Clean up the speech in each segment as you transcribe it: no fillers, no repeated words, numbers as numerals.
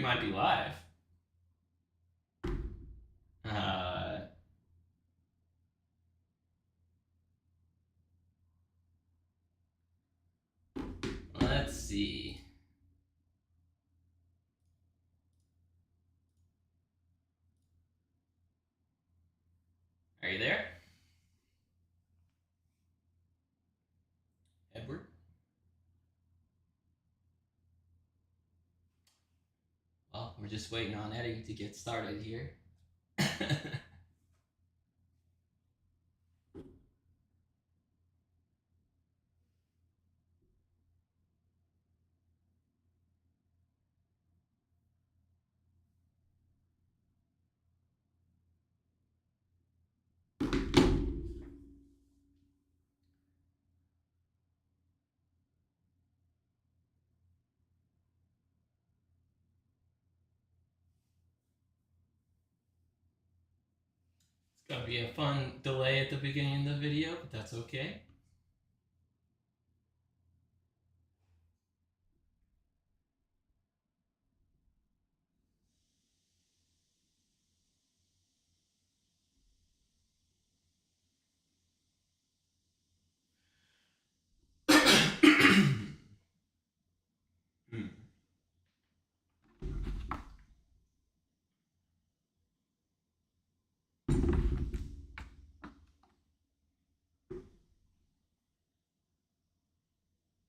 might be live. Let's see. Are you there? Edward? Well, we're just waiting on Eddie to get started here. It's gonna be a fun delay at the beginning of the video, but that's okay.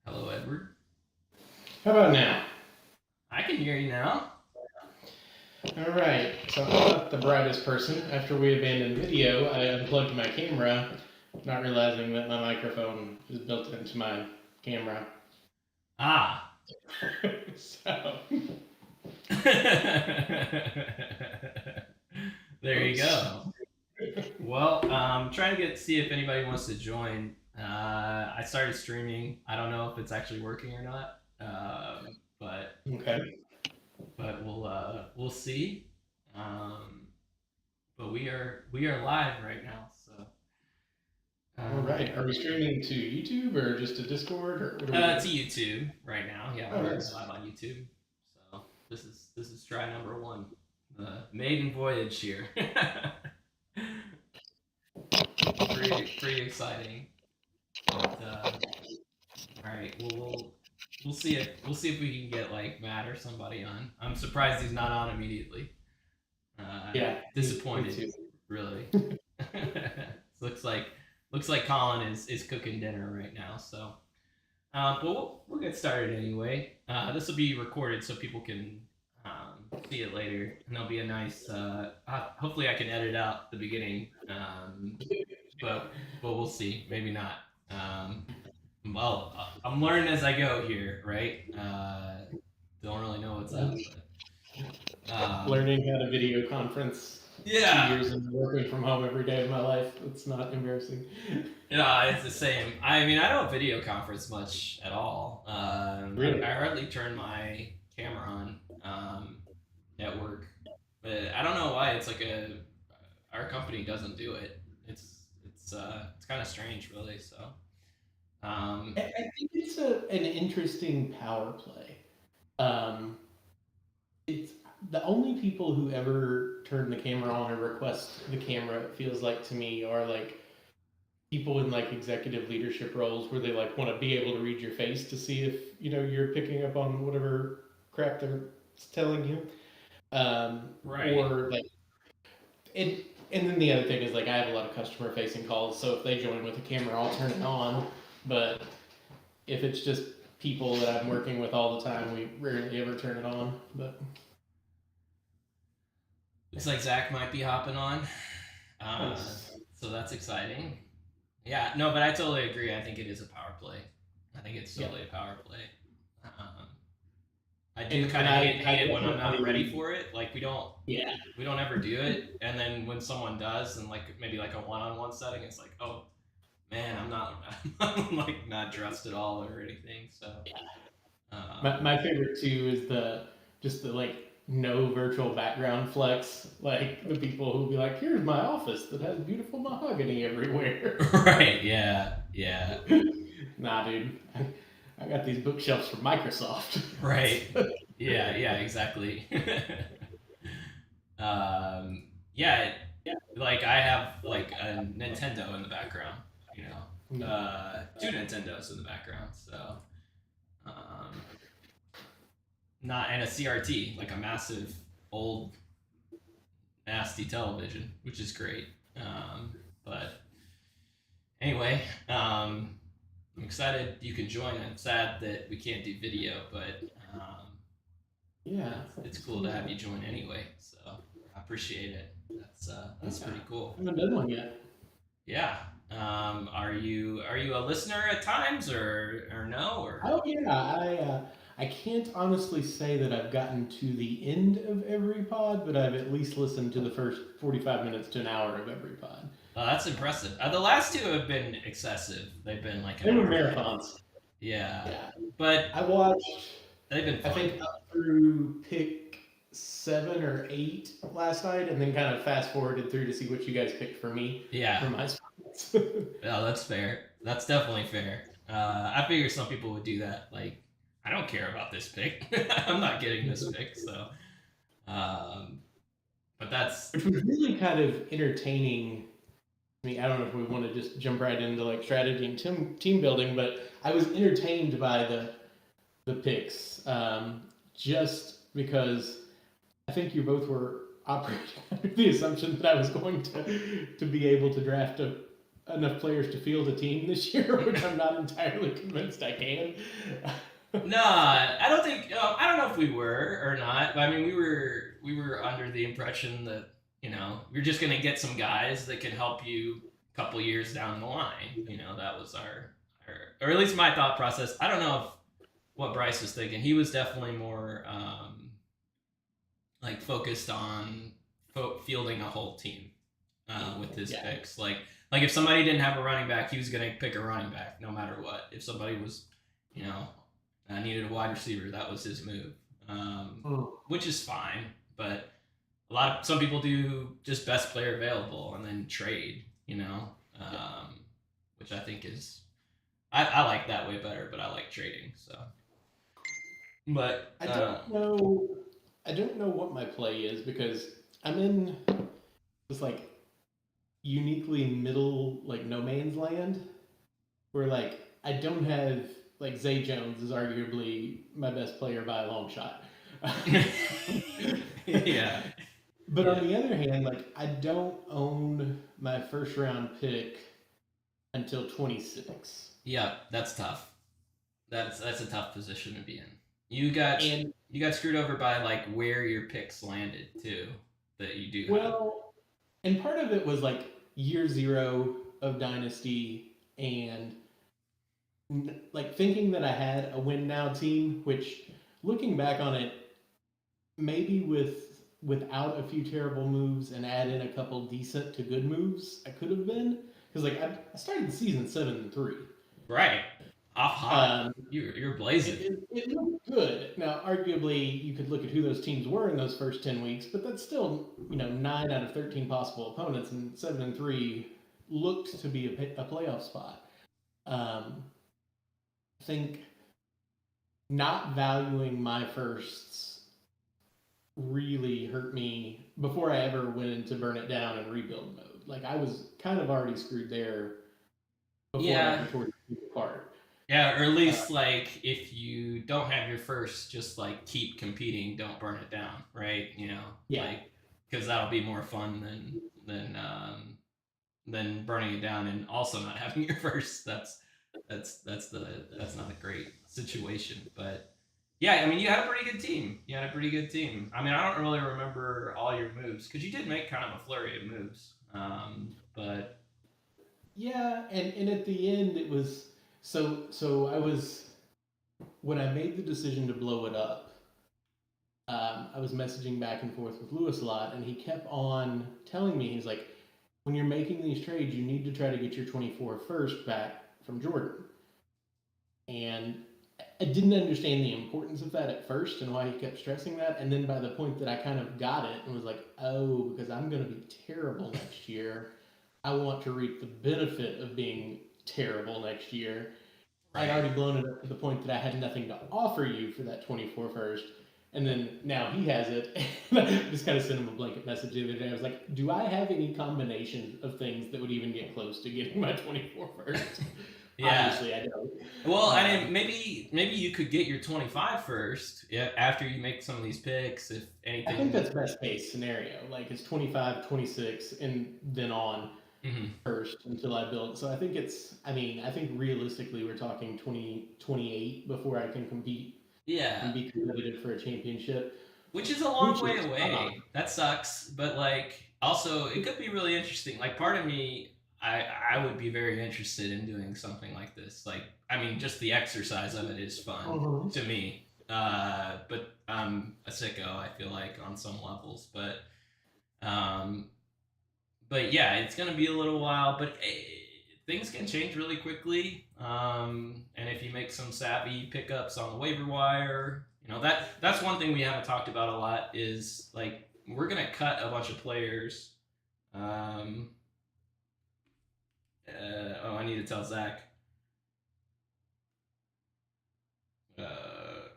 Hello, Edward. How about now? I can hear you now. All right, so I'm not the brightest person. After we abandoned video, I unplugged my camera, not realizing that my microphone is built into my camera. Ah. So. There you go. Well, trying to see if anybody wants to join. I started streaming. I don't know if it's actually working or not, but Okay. But we'll see. But we are live right now. So. All right. Are we streaming to YouTube or just to Discord or? To YouTube right now. Yeah, we're live on YouTube. So this is try number 1, the maiden voyage here. pretty exciting. But, all right, we'll see if we can get like Matt or somebody on. I'm surprised he's not on immediately. Yeah, disappointed, really. looks like Colin is cooking dinner right now. So, but we'll get started anyway. This will be recorded so people can see it later, and there'll be a nice. Hopefully, I can edit out the beginning. But we'll see. Maybe not. Well, I'm learning as I go here, right? Don't really know what's up. But, learning how to video conference. Yeah. 2 years and working from home every day of my life. It's not embarrassing. No, it's the same. I mean, I don't video conference much at all. Really? I hardly turn my camera on at work. But I don't know why. It's like our company doesn't do it. It's kind of strange, really. So. I think it's an interesting power play. It's the only people who ever turn the camera on or request the camera, it feels like to me, are like people in like executive leadership roles where they like want to be able to read your face to see if you're picking up on whatever crap they're telling you. Right. Or like and then the other thing is like I have a lot of customer facing calls, so if they join with a camera, I'll turn it on. But if it's just people that I'm working with all the time, we rarely ever turn it on. But looks like Zach might be hopping on, so that's exciting. Yeah, no, but I totally agree. I think it is a power play. I think it's totally a power play. I do kind of hate it when I'm not ready for it. Like we don't ever do it, and then when someone does, and like maybe like a one-on-one setting, it's like, oh man, I'm like not dressed at all or anything. So my favorite too is the like no virtual background flex, like the people who be like, here's my office that has beautiful mahogany everywhere. Right. Yeah. Nah, dude. I got these bookshelves from Microsoft. Right. Yeah, yeah, exactly. Yeah, Yeah. like I have like a Nintendo in the background, No. two Nintendos in the background, so um, not and a CRT, like a massive old nasty television, which is great. But anyway, I'm excited you can join. I'm sad that we can't do video, but Yeah. it's cool to have you join anyway. So I appreciate it. That's Yeah. pretty cool. I haven't done one yet. Yeah. Are you a listener at times or no or Oh yeah, I can't honestly say that I've gotten to the end of every pod, but I've at least listened to the first 45 minutes to an hour of every pod. oh, that's impressive. The last two have been excessive. They've been like an They were hour and a half. marathons. Yeah, Yeah, but I watched. they've been I fun. think up through pick 7 or 8 last night, and then kind of fast forwarded through to see what you guys picked for me Yeah, for my spots. oh, that's fair. That's definitely fair. I figure some people would do that. Like, I don't care about this pick. I'm not getting this pick. So, um, but that's Which was really kind of entertaining. I mean, I don't know if we want to just jump right into like strategy and team building, but I was entertained by the picks, just because I think you both were operating under the assumption that I was going to be able to draft enough players to field a team this year, which I'm not entirely convinced I can. no. I don't think. I don't know if we were or not. But I mean, we were under the impression that you're just gonna get some guys that can help you a couple years down the line. That was our or at least my thought process. I don't know if what Bryce was thinking. He was definitely more like focused on fielding a whole team with his Yeah. picks. Like if somebody didn't have a running back, he was going to pick a running back no matter what. If somebody was, needed a wide receiver, that was his move, which is fine. But some people do just best player available and then trade. Which I think is I like that way better, but I like trading. So, but I don't know. I don't know what my play is because I'm in this like uniquely middle like no man's land where like I don't have like Zay Jones is arguably my best player by a long shot. yeah, But yeah. on the other hand, like I don't own my first round pick until 26. Yeah, that's tough. That's a tough position to be in. You got And you got screwed over by like where your picks landed too. That you do have. well, and part of it was like year 0 of Dynasty and like thinking that I had a win now team, which looking back on it, maybe without a few terrible moves and add in a couple decent to good moves, I could have been because like I started the season 7-3. Right, off hot. Um, You're blazing. it looked good. Now, arguably, you could look at who those teams were in those first 10 weeks, but that's still 9 out of 13 possible opponents, and 7-3 looked to be a playoff spot. I think not valuing my firsts really hurt me before I ever went into burn it down and rebuild mode. Like I was kind of already screwed there before I Yeah, ever tore the team apart. yeah, or at least like if you don't have your first, just like keep competing. Don't burn it down, right? Yeah, Like because that'll be more fun than burning it down and also not having your first. That's not a great situation. But yeah, I mean, you had a pretty good team. You had a pretty good team. I mean, I don't really remember all your moves because you did make kind of a flurry of moves. But yeah, and at the end it was so I was when I made the decision to blow it up. I was messaging back and forth with Lewis a lot, and he kept on telling me he's like, when you're making these trades, you need to try to get your 24 first back from Jordan. And I didn't understand the importance of that at first and why he kept stressing that. And then by the point that I kind of got it and was like, oh, because I'm going to be terrible next year, I want to reap the benefit of being terrible next year. I'd Right. already blown it up to the point that I had nothing to offer you for that 24 first. And then now he has it. I just kind of sent him a blanket message the other day. I was like, do I have any combination of things that would even get close to getting my 24 first? Yeah. Obviously, I don't. Well, I mean, maybe you could get your 25 first, yeah, after you make some of these picks, if I think anything. that's best case scenario. Like it's 25, 26, and then on Mhm. first until I build. So I think it's, I mean, I think realistically we're talking 2028 before I can compete and Yeah, be competitive for a championship, which is a long which way is away. That sucks, but like also it could be really interesting. Like part of me, I would be very interested in doing something like this. Like I mean, just the exercise of it is fun Mhm. to me. But I'm a sicko. I feel like on some levels, um, but yeah, it's gonna be a little while. But things can change really quickly. And if you make some savvy pickups on the waiver wire, that's one thing we haven't talked about a lot. Is like we're gonna cut a bunch of players. Um, oh, I need to tell Zach. Uh,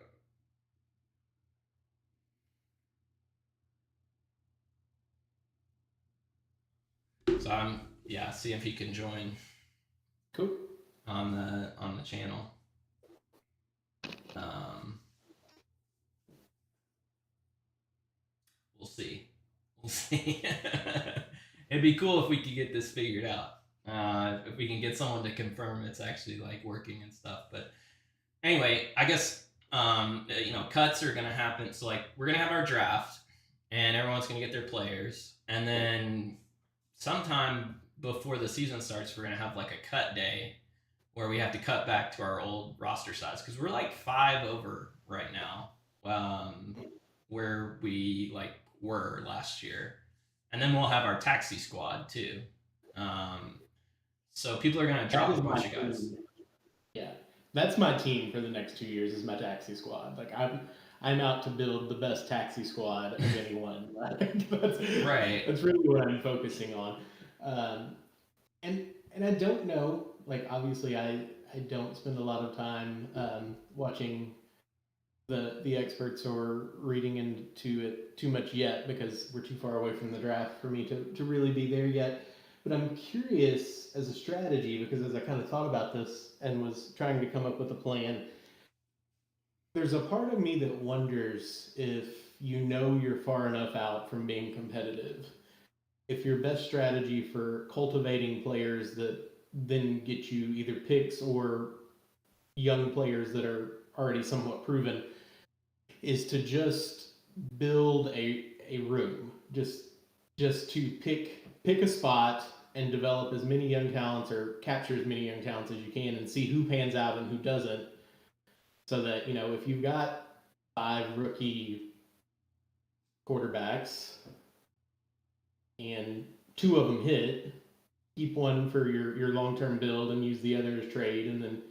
so I'm yeah, see if he can join Cool. on the channel. Um, we'll see. We'll see. It'd be cool if we could get this figured out. If we can get someone to confirm it's actually like working and stuff. But anyway, I guess cuts are gonna happen. So like we're gonna have our draft, and everyone's gonna get their players, and then sometime before the season starts, we're gonna have like a cut day where we have to cut back to our old roster size because we're like 5 over right now, where we like were last year, and then we'll have our taxi squad too. Um, so people are gonna That drop is a my bunch of guys. team. Yeah, that's my team for the next 2 years. Is my taxi squad. Like I'm out to build the best taxi squad of anyone. Like, Right. that's really what I'm focusing on. Um, and I don't know. Like obviously, I don't spend a lot of time watching the experts or reading into it too much yet because we're too far away from the draft for me to really be there yet. But I'm curious as a strategy because as I kind of thought about this and was trying to come up with a plan, there's a part of me that wonders if you know you're far enough out from being competitive. If your best strategy for cultivating players that then get you either picks or young players that are already somewhat proven is to just build a room, just to pick a spot and develop as many young talents or capture as many young talents as you can and see who pans out and who doesn't, so that if you've got 5 rookie quarterbacks and 2 of them hit, keep one for your long term build and use the other as trade, and then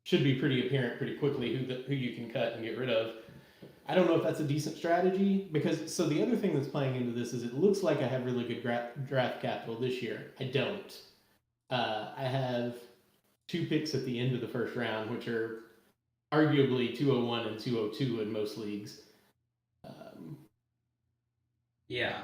should be pretty apparent pretty quickly who you can cut and get rid of. I don't know if that's a decent strategy because so the other thing that's playing into this is it looks like I have really good draft capital this year. I don't. I have 2 picks at the end of the first round, which are arguably 201 and 202 in most leagues. Um, Yeah.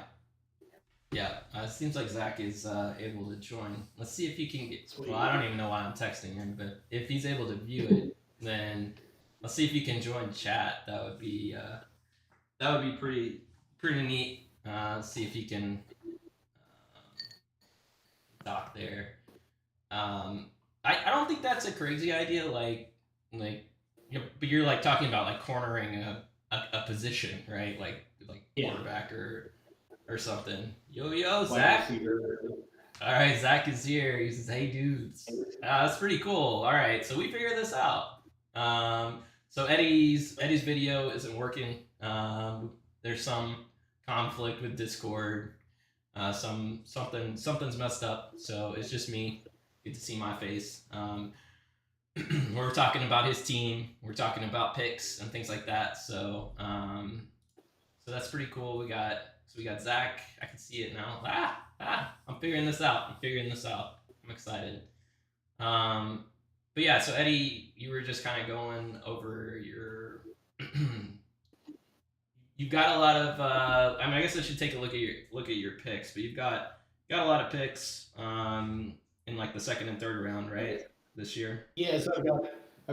Yeah. It seems like Zach is able to join. Let's see if he can get. Well, Sweet. I don't even know why I'm texting him, but if he's able to view it, then let's see if he can join chat. That would be pretty neat. See if he can dock there. I don't think that's a crazy idea. Like, but you're like talking about like cornering a position, right? Like yeah, quarterback or something. Yo, wide Zach. receiver. All right, Zach is here. He says, "Hey, dudes, that's pretty cool." All right, so we figured this out. So Eddie's video isn't working. There's some conflict with Discord. Something's messed up. So it's just me. Get to see my face. We're talking about his team. We're talking about picks and things like that. So that's pretty cool. We got Zach. I can see it now. I'm figuring this out. I'm excited. But but yeah, so Eddie, you were just kind of going over your. You've got a lot of. I mean, I guess I should take a look at your picks, but you've got a lot of picks in like the second and third round, right? This year. Yeah, so I've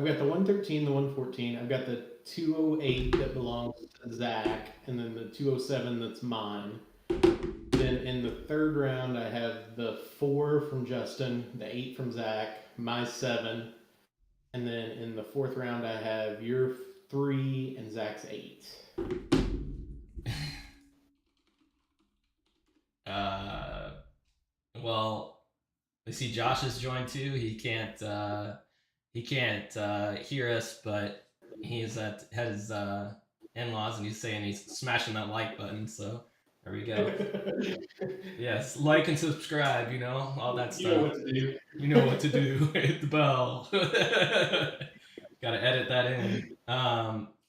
got the 113, the 114. I've got the 208 that belongs to Zach, and then the 207 that's mine. Then in the third round, I have the 4 from Justin, the 8 from Zach, my 7, and then in the fourth round, I have your 3 and Zach's 8. Uh, well, I see Josh has joined too. He can't hear us, but he is at his in-laws, and he's saying he's smashing that like button. So there we go. Yes, like and subscribe. All that You know stuff. what to do. You know what to do. Hit the bell. Got to edit that in.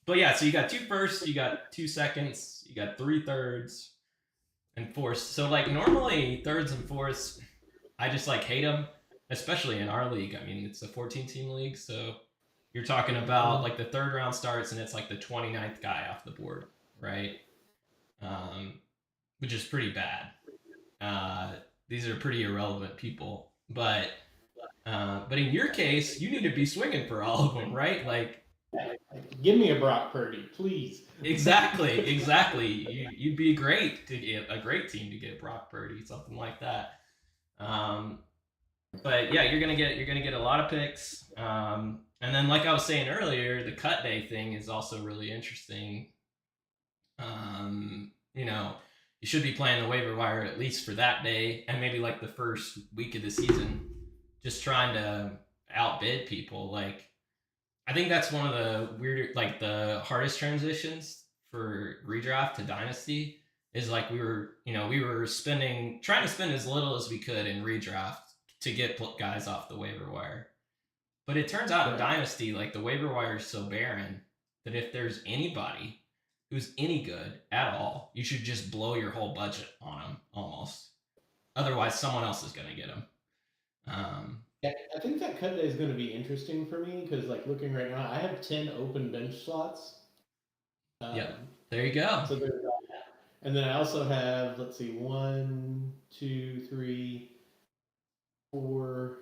But yeah, so you got 2 firsts, you got 2 seconds, you got 3 thirds, and fourths. So like normally thirds and fourths, I just like hate them, especially in our league. I mean, it's a 14-team league, so you're talking about like the third round starts and it's like the 29th guy off the board, right? Um, which is pretty bad. These are pretty irrelevant people, but in your case, you need to be swinging for all of them, right? Like Give me a Brock Purdy, please. exactly. You'd be great to get a great team to get Brock Purdy, something like that. Um, but yeah, you're gonna get a lot of picks. And then, like I was saying earlier, the cut day thing is also really interesting. You should be playing the waiver wire at least for that day, and maybe like the first week of the season, just trying to outbid people. Like I think that's one of the weirder, like the hardest transitions for redraft to dynasty is like we were trying to spend as little as we could in redraft to get guys off the waiver wire. But it turns out in dynasty, like the waiver wire is so barren that if there's anybody who's any good at all, you should just blow your whole budget on them almost. Otherwise, someone else is going to get them. Yeah, I think that cut day is going to be interesting for me because, like, looking right now, I have 10 open bench slots. Yep. There you go. So there's that. And then I also have, let's see, 1, 2, 3, 4,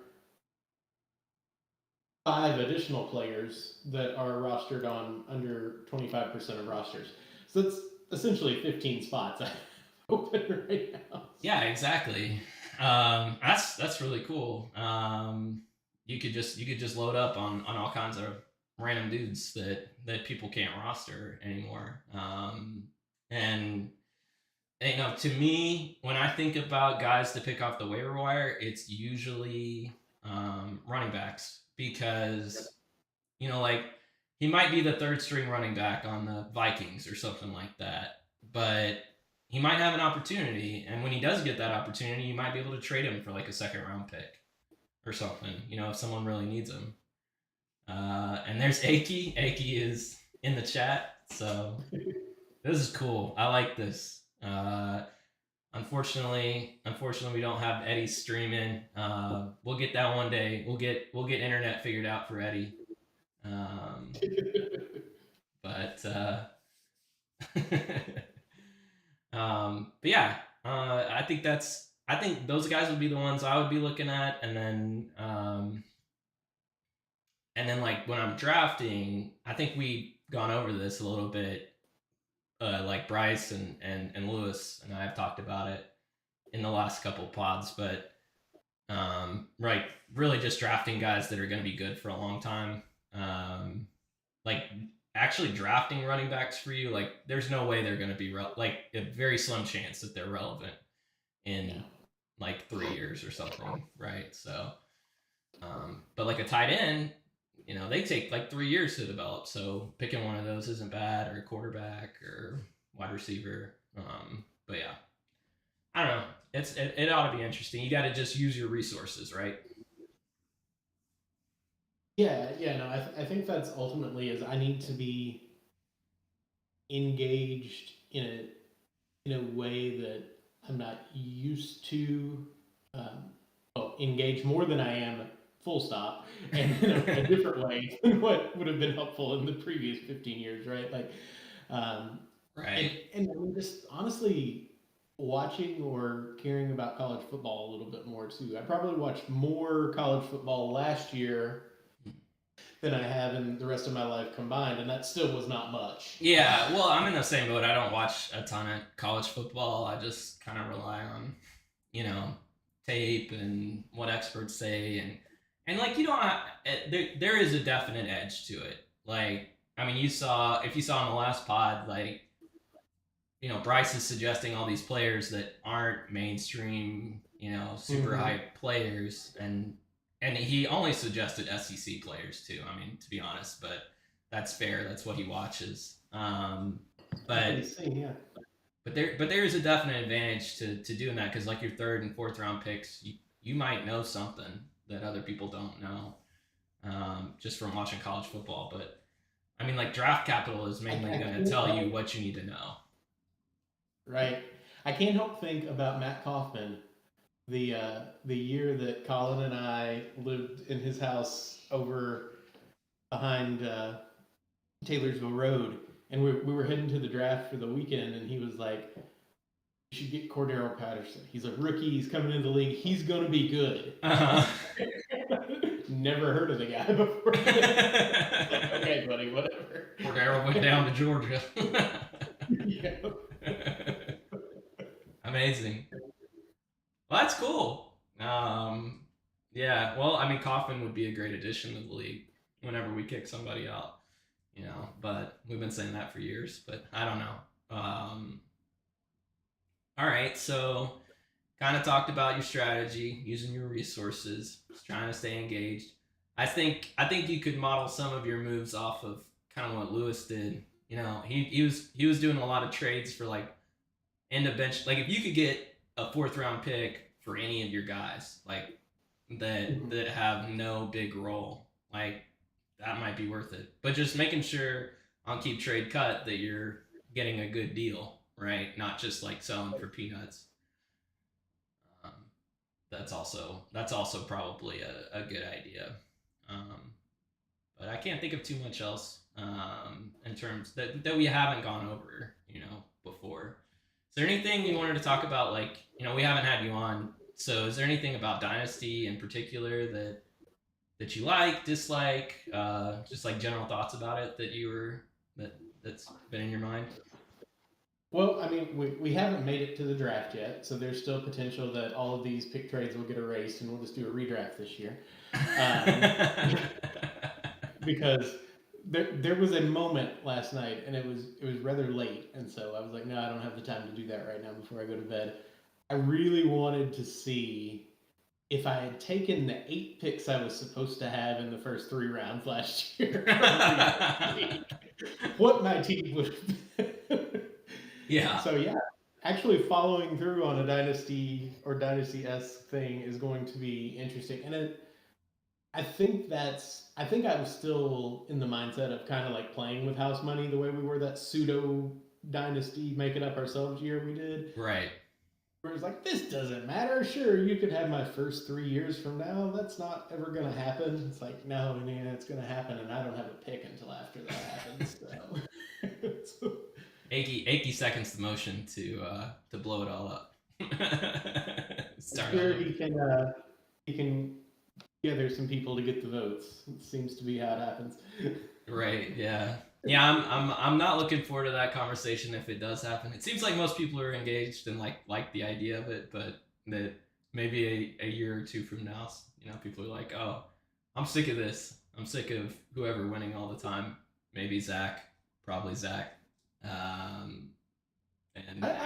5 additional players that are rostered on under 25% of rosters. So that's essentially 15 spots I have open right now. Yeah, exactly. That's really cool. You could just load up on all kinds of random dudes that people can't roster anymore. And to me, when I think about guys to pick off the waiver wire, it's usually running backs because like he might be the third string running back on the Vikings or something like that, but he might have an opportunity, and when he does get that opportunity, you might be able to trade him for like a second round pick or something. If someone really needs him. And there's Aki. Aki is in the chat, so this is cool. I like this. Unfortunately, we don't have Eddie streaming. We'll get that one day. We'll get internet figured out for Eddie. But yeah, I think those guys would be the ones I would be looking at, and then like when I'm drafting, I think we've gone over this a little bit. Like Bryce and Lewis and I have talked about it in the last couple pods, but right, really just drafting guys that are going to be good for a long time. Like actually drafting running backs for you, like there's no way they're going to be like a very slim chance that they're relevant in like 3 years or something, right? So, but like a tight end, they take like 3 years to develop. So picking one of those isn't bad, or quarterback or wide receiver. But yeah, I don't know. It ought to be interesting. You got to just use your resources, right? Yeah, no, I think that's ultimately is I need to be engaged in a way that I'm not used to. Engage more than I am full stop, and in a different way than what would have been helpful in the previous 15 years, right? Like, um, Right. and I mean, just honestly, watching or caring about college football a little bit more too. I probably watched more college football last year than I have in the rest of my life combined, and that still was not much. Yeah, well, I'm in the same boat. I don't watch a ton of college football. I just kind of rely on, you know, tape and what experts say, and like you don't have, there is a definite edge to it. Like, I mean, you saw if you saw in the last pod, like, Bryce is suggesting all these players that aren't mainstream, super hype players, and he only suggested SEC players too. I mean, to be honest, but that's fair. That's what he watches. But Yeah. but there is a definite advantage to doing that because like your third and fourth round picks, you might know something that other people don't know, just from watching college football. But I mean, like draft capital is mainly going to tell you what you need to know. Right. I can't help think about Matt Kaufman, the year that Colin and I lived in his house over behind Taylorsville Road, and we were heading to the draft for the weekend, and he was like, "You should get Cordero Patterson. He's a rookie. He's coming into the league. He's going to be good." Never heard of the guy before. Okay, buddy, whatever. Cordero went down to Georgia. Yeah. Amazing. Well, that's cool. Yeah. Well, I mean, Kaufman would be a great addition to the league whenever we kick somebody out, But we've been saying that for years. But I don't know. All right. So, kind of talked about your strategy, using your resources, trying to stay engaged. I think you could model some of your moves off of kind of what Lewis did. He was doing a lot of trades for like end of bench. Like if you could get a fourth round pick for any of your guys, like that have no big role, like that might be worth it. But just making sure on keep trade cut that you're getting a good deal, right? Not just like selling for peanuts. That's also probably a good idea. But I can't think of too much else in terms that we haven't gone over, before. Is there anything you wanted to talk about? Like, we haven't had you on, so is there anything about Dynasty in particular that you like, dislike, just like general thoughts about it that's been in your mind? Well, I mean, we haven't made it to the draft yet, so there's still potential that all of these pick trades will get erased, and we'll just do a redraft this year. Because there was a moment last night, and it was rather late, and so I was like, no, I don't have the time to do that right now before I go to bed. I really wanted to see if I had taken the 8 picks I was supposed to have in the first 3 rounds last year, what my team would have been. Yeah. So yeah, actually following through on a Dynasty or Dynasty-esque thing is going to be interesting. And I think I was still in the mindset of kind of like playing with house money the way we were that pseudo Dynasty make it up ourselves year we did. Right. Where it's like, this doesn't matter. Sure, you could have my first 3 years from now. That's not ever going to happen. It's like, no, man, it's going to happen, and I don't have a pick until after that happens. So. Achy seconds the motion to blow it all up. Sure, he can gather some people to get the votes. It seems to be how it happens. Right. Yeah. Yeah. I'm not looking forward to that conversation if it does happen. It seems like most people are engaged and like the idea of it, but that maybe a year or two from now, people are like, oh, I'm sick of this. I'm sick of whoever winning all the time. Maybe Zach. Probably Zach. I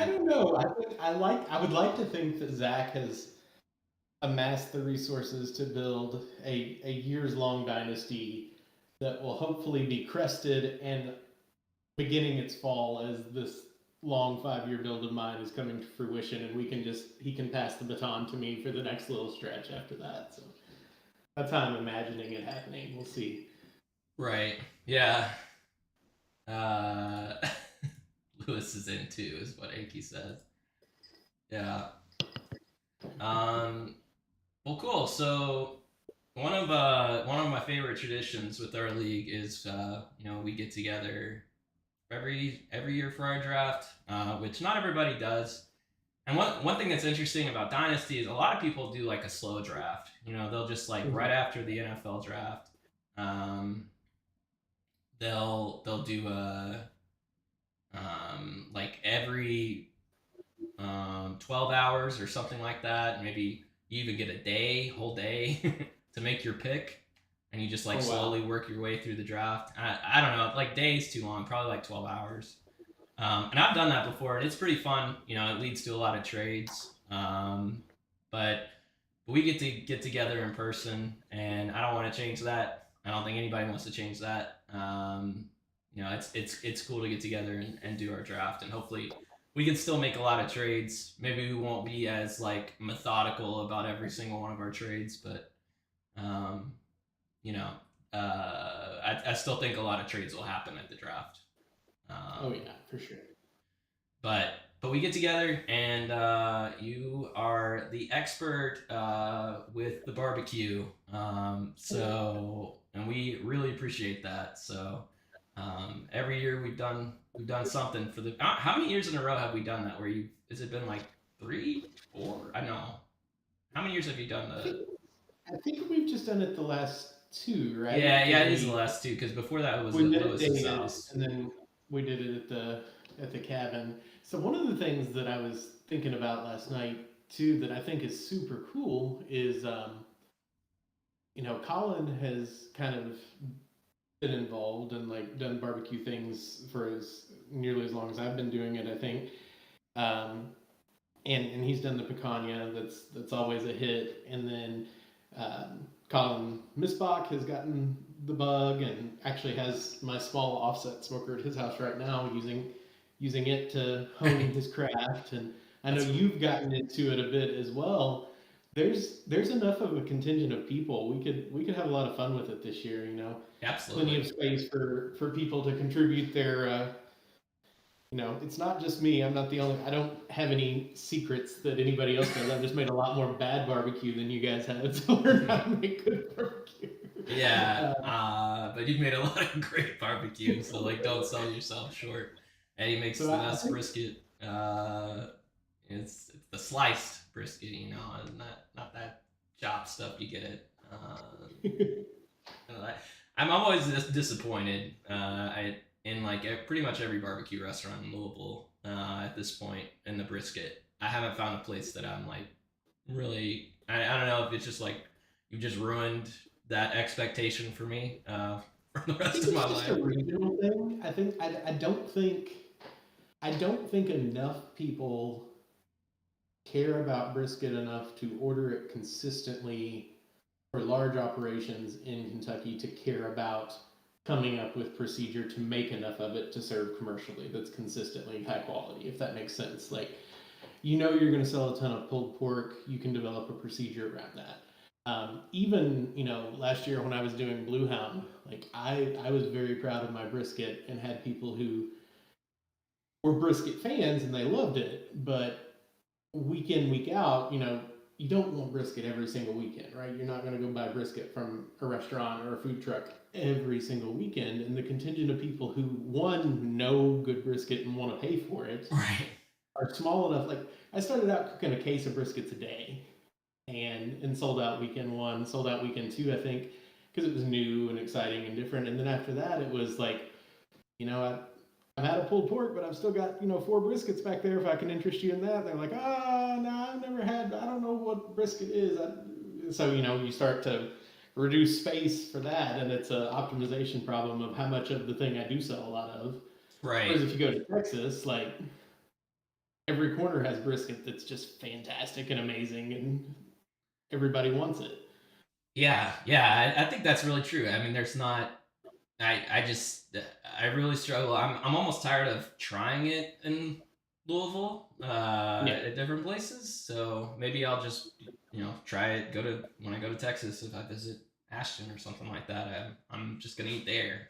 don't know. I would like to think that Zach has amassed the resources to build a years long dynasty that will hopefully be crested and beginning its fall as this long 5-year build of mine is coming to fruition, and he can pass the baton to me for the next little stretch after that. So that's how I'm imagining it happening. We'll see. Right. Yeah. Lewis is in too, is what Aki said. Yeah. Well, cool. So one of my favorite traditions with our league is we get together every year for our draft, which not everybody does. And one thing that's interesting about Dynasty is a lot of people do like a slow draft. They'll just like right after the NFL draft, um, they'll do a like every 12 hours or something like that. Maybe you even get whole day to make your pick, and you just like slowly work your way through the draft. I don't know, like days too long, probably like 12 hours. And I've done that before, and it's pretty fun. It leads to a lot of trades. But we get together in person, and I don't want to change that. I don't think anybody wants to change that. It's cool to get together and do our draft, and hopefully we can still make a lot of trades. Maybe we won't be as like methodical about every single one of our trades, but um, you know, I still think a lot of trades will happen at the draft. Oh yeah, for sure. But we get together, and you are the expert with the barbecue. And we really appreciate that. So every year we've done something for the. How many years in a row have we done that? Where you has it been like 3, 4? I know. How many years have you done the? I think we've just done it the last 2, right? Yeah, it is the last 2 because before that it was at We did it Lewis's David, house. and then we did it at the cabin. So one of the things that I was thinking about last night too that I think is super cool is Colin has kind of been involved and like done barbecue things for as nearly as long as I've been doing it, I think. And he's done the picanha. That's always a hit. And then Colin Misbach has gotten the bug and actually has my small offset smoker at his house right now, using it to hone his craft. And I know you've gotten into it a bit as well. There's enough of a contingent of people. We could have a lot of fun with it this year. Absolutely. Plenty of space for people to contribute their. It's not just me. I'm not the only. I don't have any secrets that anybody else does. I've just made a lot more bad barbecue than you guys have, so learn how to make good barbecue. Yeah, but you've made a lot of great barbecue, so like don't sell yourself short. Eddie makes the best brisket. It's the sliced brisket, and not that chopped stuff you get it. I'm always disappointed. In like pretty much every barbecue restaurant in Louisville at this point in the brisket, I haven't found a place that I'm like really. I don't know if it's just like you've just ruined that expectation for me for the rest of my life. It's a regional thing. I think I don't think enough people care about brisket enough to order it consistently for large operations in Kentucky to care about coming up with procedure to make enough of it to serve commercially that's consistently high quality, if that makes sense. Like, you're going to sell a ton of pulled pork, you can develop a procedure around that. Even last year when I was doing Blue Hound, like I was very proud of my brisket and had people who were brisket fans and they loved it, but week in, week out, you don't want brisket every single weekend, right? You're not going to go buy brisket from a restaurant or a food truck every single weekend. And the contingent of people who, one, know good brisket and want to pay for it, right, are small enough. Like, I started out cooking a case of briskets a day and sold out weekend 1, sold out weekend 2, I think, because it was new and exciting and different. And then after that, it was like, I've had a pulled pork, but I've still got 4 briskets back there. If I can interest you in that, they're like, no, I've never had. I don't know what brisket is. So you start to reduce space for that, and it's an optimization problem of how much of the thing I do sell a lot of. right. Whereas if you go to Texas, like every corner has brisket that's just fantastic and amazing, and everybody wants it. Yeah, I think that's really true. I mean, there's not. I really struggle. I'm almost tired of trying it in Louisville at different places. So maybe I'll just try it. When I go to Texas, if I visit Ashton or something like that, I'm just gonna eat there.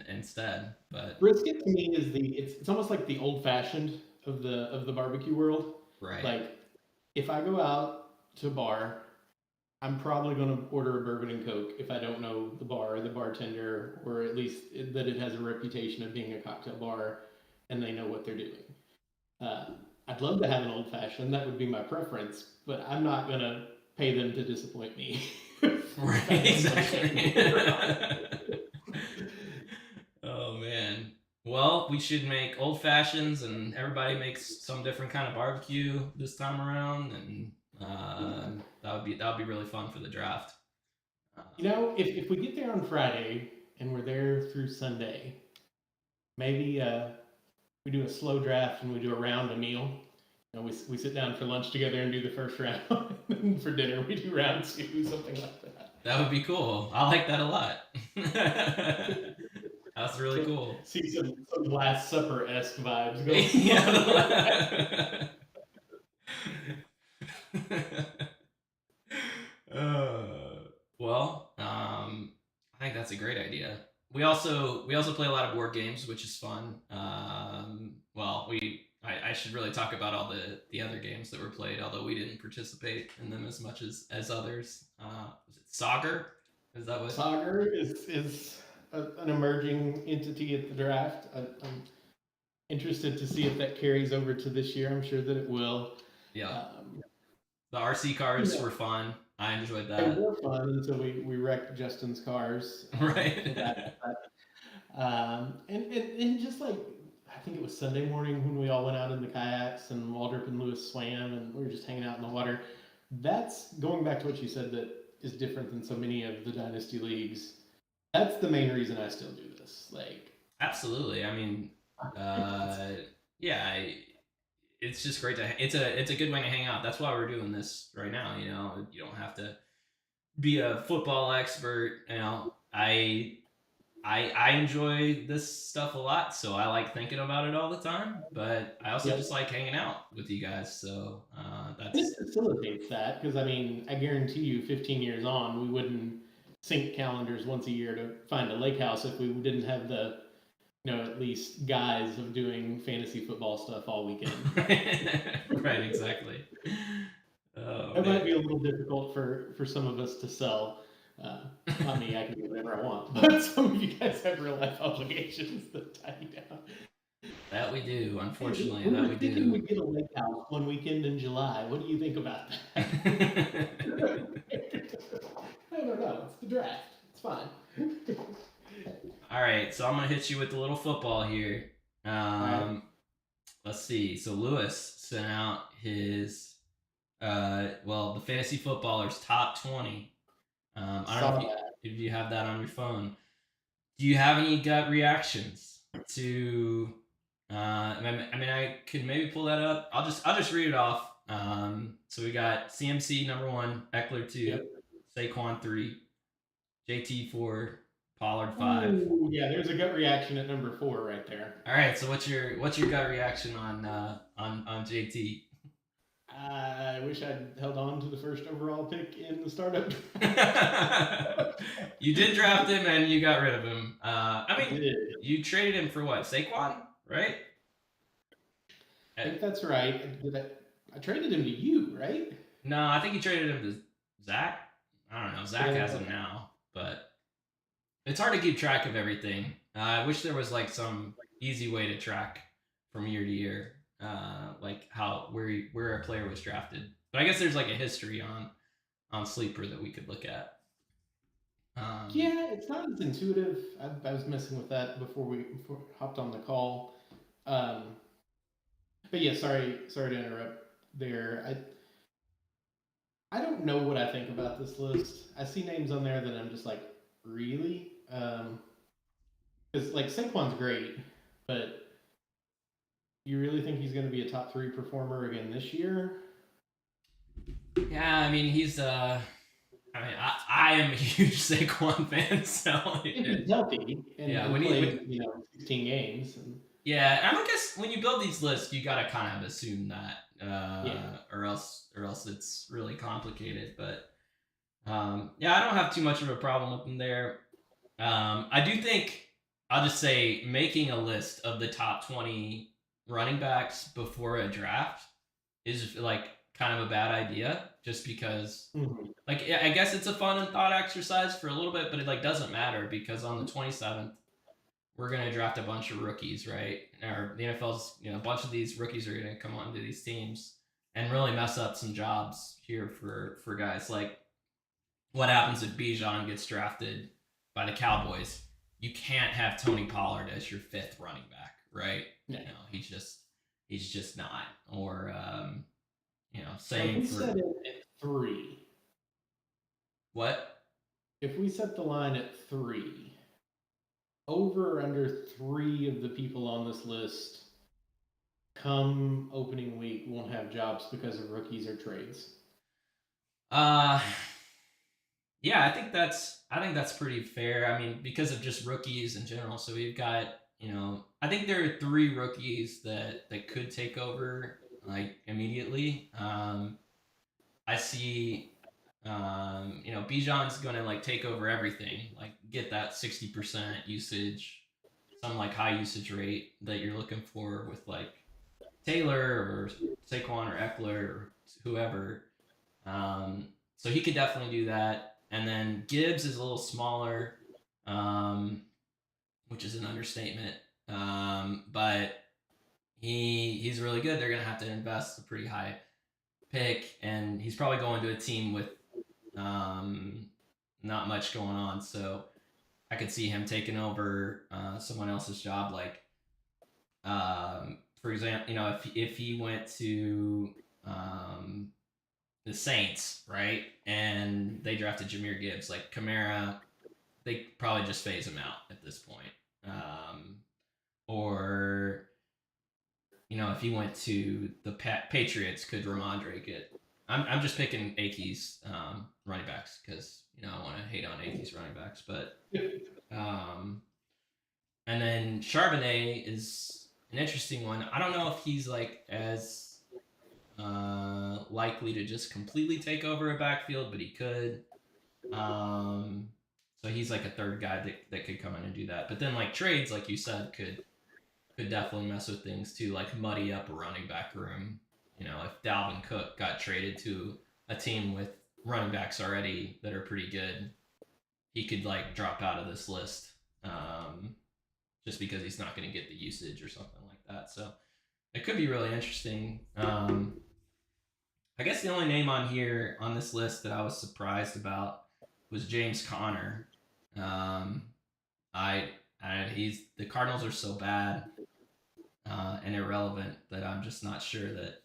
Instead. But brisket to me is it's almost like the old fashioned of the barbecue world. Right. Like if I go out to a bar, I'm probably going to order a bourbon and Coke if I don't know the bar or the bartender, or at least that it has a reputation of being a cocktail bar and they know what they're doing. Uh, I'd love to have an old fashioned. That would be my preference, but I'm not going to pay them to disappoint me. Right, exactly. Oh man. Well, we should make old fashions, and everybody makes some different kind of barbecue this time around, and that would be really fun for the draft. You know, if we get there on Friday and we're there through Sunday, maybe we do a slow draft and we do a round a meal. You know, we sit down for lunch together and do the first round, and for dinner we do round two, something like that. That would be cool. I like that a lot. That's really cool. See some Last Supper esque vibes going. Yeah. Well, I think that's a great idea. We also play a lot of board games, which is fun. Well, I should really talk about all the other games that were played, although we didn't participate in them as much as others. Was it Soccer? Is that what? Soccer is an emerging entity at the draft. I'm interested to see if that carries over to this year. I'm sure that it will. Yeah. The RC cars were fun. I enjoyed that. They were fun until we wrecked Justin's cars. Right. And just like, I think it was Sunday morning when we all went out in the kayaks and Waldrop and Lewis swam and we were just hanging out in the water. That's going back to what you said, that is different than so many of the Dynasty leagues. That's the main reason I still do this. Like, absolutely. I mean, yeah, it's just great to. It's a good way to hang out. That's why we're doing this right now. You know, you don't have to be a football expert. You know, I enjoy this stuff a lot, so I like thinking about it all the time. But I also just like hanging out with you guys. So it facilitates that, because I mean, I guarantee you, 15 years on, we wouldn't sync calendars once a year to find a lake house if we didn't have the, at least guys of doing fantasy football stuff all weekend. Right, exactly. It might be a little difficult for some of us to sell. Not me, I can do whatever I want, but some of you guys have real life obligations that tie you down. That we do, unfortunately. That we do. We get a lake house one weekend in July. What do you think about that? I don't know. It's the draft. It's fine. All right, so I'm gonna hit you with a little football here. Right. Let's see. So Lewis sent out his, the fantasy footballers top 20. I don't know if you have that on your phone. Do you have any gut reactions to? I mean, I could maybe pull that up. I'll just read it off. So we got CMC number 1, Eckler 2, Saquon 3, JT 4, Pollard 5. Ooh, yeah, there's a gut reaction at number 4 right there. All right, so what's your gut reaction on JT? I wish I'd held on to the first overall pick in the startup. You did draft him and you got rid of him. I mean, you traded him for what? Saquon, right? I think that's right. I traded him to you, right? No, I think you traded him to Zach. I don't know. Zach has him now, but it's hard to keep track of everything. I wish there was like some easy way to track from year to year, like where a player was drafted. But I guess there's like a history on Sleeper that we could look at. Yeah, it's not as intuitive. I was messing with that before we hopped on the call. But yeah, sorry to interrupt there. I don't know what I think about this list. I see names on there that I'm just like, really? Because like Saquon's great, but you really think he's going to be a top 3 performer again this year? Yeah, I mean I am a huge Saquon fan, so he's healthy and when he 16 games. Yeah, I guess when you build these lists, you gotta kind of assume that, or else it's really complicated. But yeah, I don't have too much of a problem with them there. I do think I'll just say making a list of the top 20 running backs before a draft is like kind of a bad idea, just because Mhm. like I guess it's a fun and thought exercise for a little bit, but it like doesn't matter because on the 27th we're gonna draft a bunch of rookies, right? Or the NFL's, a bunch of these rookies are gonna come onto these teams and really mess up some jobs here for guys. Like what happens if Bijan gets drafted by the Cowboys? You can't have Tony Pollard as your fifth running back, right? Yeah. He's just not. Or So if same we for set it at 3, what? if we set the line at 3, over or under 3 of the people on this list come opening week won't have jobs because of rookies or trades. Uh yeah, I think that's pretty fair. I mean, because of just rookies in general. So we've got, I think there are 3 rookies that could take over like immediately. I see, Bijan's going to like take over everything, like get that 60% usage, some like high usage rate that you're looking for with like Taylor or Saquon or Eckler or whoever. So he could definitely do that. And then Gibbs is a little smaller, um, which is an understatement. But he's really good. They're gonna have to invest a pretty high pick, and he's probably going to a team with um, not much going on. So I could see him taking over someone else's job. Like, for example, if he went to um, the Saints, right, and they drafted Jameer Gibbs, like Kamara, they probably just phase him out at this point. Or if he went to the Patriots, could Ramondre get? I'm just picking Akey's running backs because I want to hate on Akey's running backs, but um, and then Charbonnet is an interesting one. I don't know if he's like as likely to just completely take over a backfield, but he could. So he's like a third guy that could come in and do that. But then like trades, like you said, could definitely mess with things too, like muddy up a running back room. If Dalvin Cook got traded to a team with running backs already that are pretty good, he could like drop out of this list just because he's not going to get the usage or something like that. So it could be really interesting. I guess the only name on here on this list that I was surprised about was James Conner. Um, I, he's the Cardinals are so bad and irrelevant that I'm just not sure that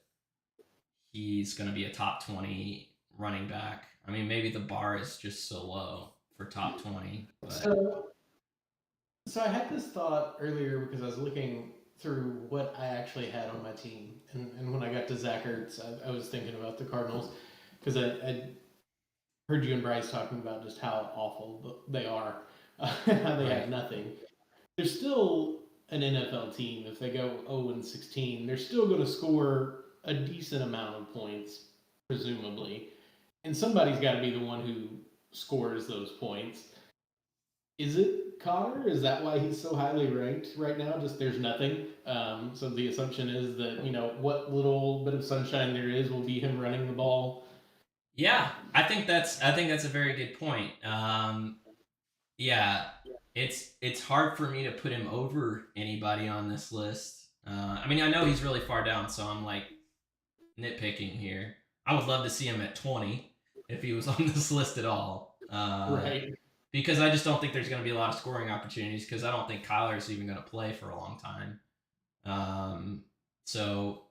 he's going to be a top 20 running back. I mean, maybe the bar is just so low for top 20. But So I had this thought earlier because I was looking through what I actually had on my team, and when I got to Zach Ertz, I was thinking about the Cardinals because I heard you and Bryce talking about just how awful they are, how they have nothing. They're still an NFL team. If they go 0-16, they're still going to score a decent amount of points, presumably, and somebody's got to be the one who scores those points. Is it Connor? Is that why he's so highly ranked right now? Just there's nothing. So the assumption is that what little bit of sunshine there is will be him running the ball. Yeah, I think that's a very good point. Yeah, it's hard for me to put him over anybody on this list. I mean, I know he's really far down, so I'm like nitpicking here. I would love to see him at 20 if he was on this list at all. Right. Because I just don't think there's going to be a lot of scoring opportunities because I don't think Kyler's even going to play for a long time. So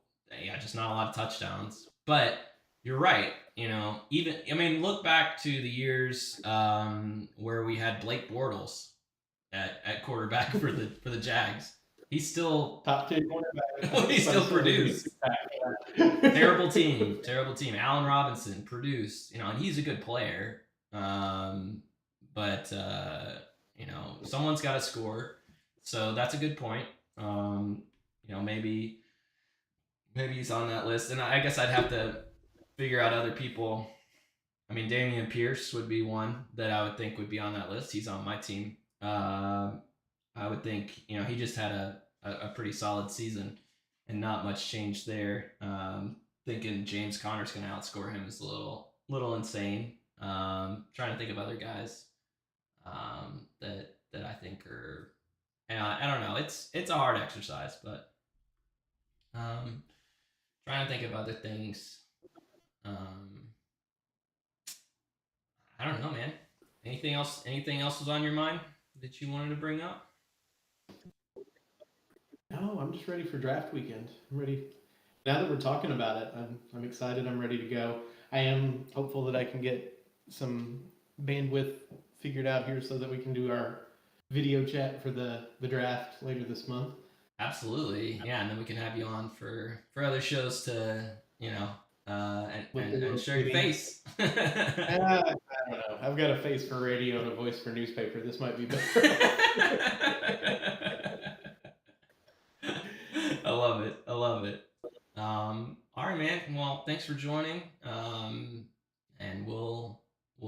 yeah, just not a lot of touchdowns. But you're right. Look back to the years where we had Blake Bortles at quarterback for the Jags. He's still Top 10 quarterback. he still produced. Terrible team. Allen Robinson produced. And he's a good player. But someone's got to score. So that's a good point. Maybe he's on that list, and I guess I'd have to figure out other people. I mean, Damian Pierce would be one that I would think would be on that list. He's on my team. I would think he just had a pretty solid season, and not much changed there. thinking James Conner's going to outscore him is a little insane. Trying to think of other guys that I think are. I don't know. It's a hard exercise, but trying to think of other things. I don't know, man. Anything else? Anything else was on your mind that you wanted to bring up? No, I'm just ready for draft weekend. I'm ready. Now that we're talking about it, I'm excited. I'm ready to go. I am hopeful that I can get some bandwidth figured out here so that we can do our video chat for the draft later this month. Absolutely, yeah. And then we can have you on for other shows to and show your face. I don't know. I've got a face for radio and a voice for newspaper. This might be better. I love it. I love it. All right, man. Well, thanks for joining. And we'll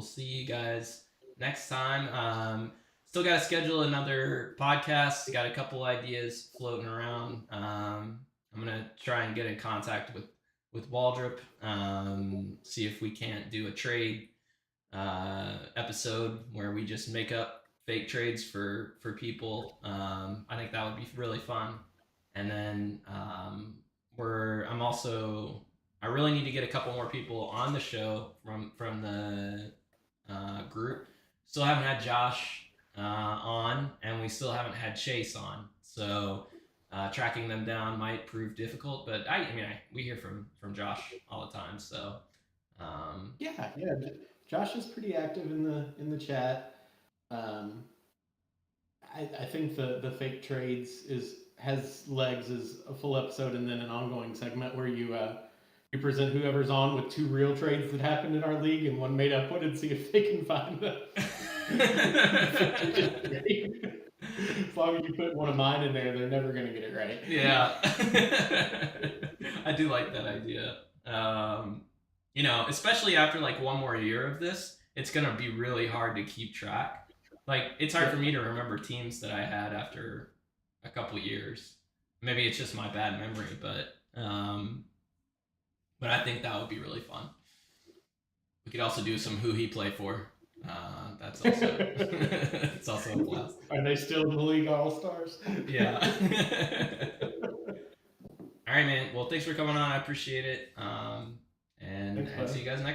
see you guys next time. Still got to schedule another podcast. Got a couple ideas floating around. I'm gonna try and get in contact with Waldrop. See if we can't do a trade episode where we just make up fake trades for people. I think that would be really fun. And then I really need to get a couple more people on the show from the group. Still haven't had Josh on, and we still haven't had Chase on. So tracking them down might prove difficult. But we hear from Josh all the time. So yeah. Josh is pretty active in the chat. I think the fake trades has legs as a full episode and then an ongoing segment where you present whoever's on with 2 real trades that happened in our league and one made up one and see if they can find them. As long as you put one of mine in there, they're never going to get it right. Yeah. I do like that idea. Especially after like one more year of this, it's going to be really hard to keep track. Like, it's hard for me to remember teams that I had after a couple years. Maybe it's just my bad memory, but I think that would be really fun. We could also do some who he play for. That's also it's also a blast. Are they still in the league all-stars? Yeah. All right, man. Well, thanks for coming on. I appreciate it. And see you guys next time.